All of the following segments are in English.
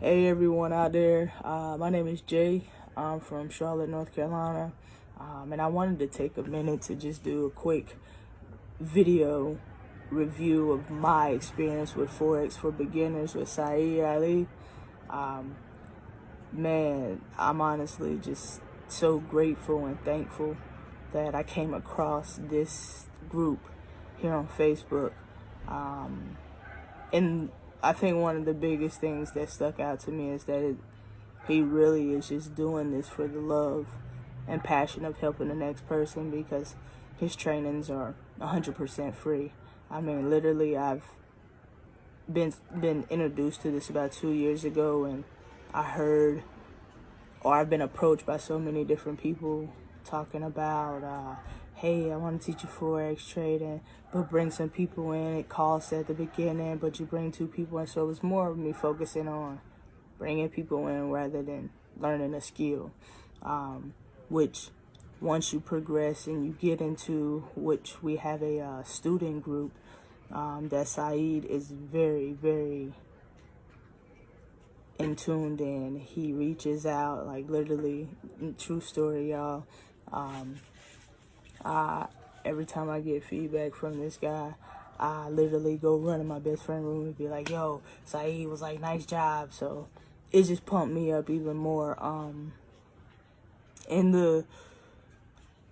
Hey everyone out there, my name is Jay. I'm from Charlotte, North Carolina, and I wanted to take a minute to just do a quick video review of my experience with Forex for beginners with Saeed Ali. Man, I'm honestly just so grateful and thankful that I came across this group here on Facebook. And I think one of the biggest things that stuck out to me is that he really is just doing this for the love and passion of helping the next person, because his trainings are 100% free. I mean, literally, I've been introduced to this about 2 years ago, and I've been approached by so many different people talking about, hey, I want to teach you Forex trading, but bring some people in. It costs at the beginning, but you bring 2 people in. So it was more of me focusing on bringing people in rather than learning a skill, which once you progress and you get into, which we have a student group that Saeed is very, very in tuned in. He reaches out, like, literally, true story, y'all. Every time I get feedback from this guy, I literally go run in my best friend room and be like, yo, Saeed was like, nice job. So it just pumped me up even more.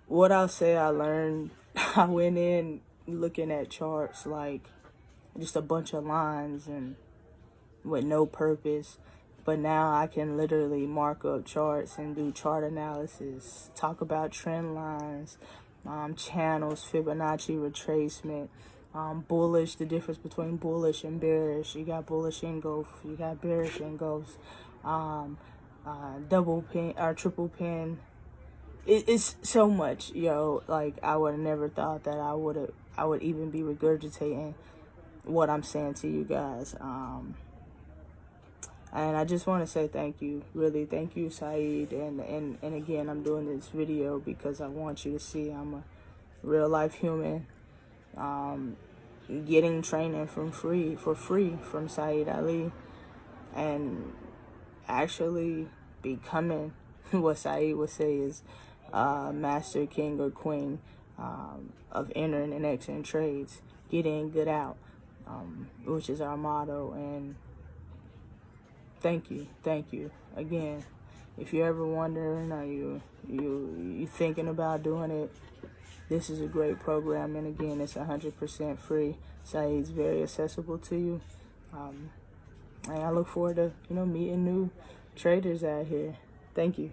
What I'll say I learned, I went in looking at charts, like just a bunch of lines and with no purpose. But now I can literally mark up charts and do chart analysis, talk about trend lines, channels, Fibonacci retracement, bullish, the difference between bullish and bearish. You got bullish engulf, you got bearish engulfs, double pin or triple pin. It's so much, yo. Like, I would have never thought that I would even be regurgitating what I'm saying to you guys. And I just want to say thank you, really thank you, Saeed. And again, I'm doing this video because I want you to see I'm a real life human, getting training for free from Saeed Ali, and actually becoming what Saeed would say is master, king, or queen of entering and exiting trades, get in, get out, which is our motto. And thank you again. If you're ever wondering, or you thinking about doing it, this is a great program. And again, it's 100% free. Saeed's very accessible to you, and I look forward to meeting new traders out here. Thank you.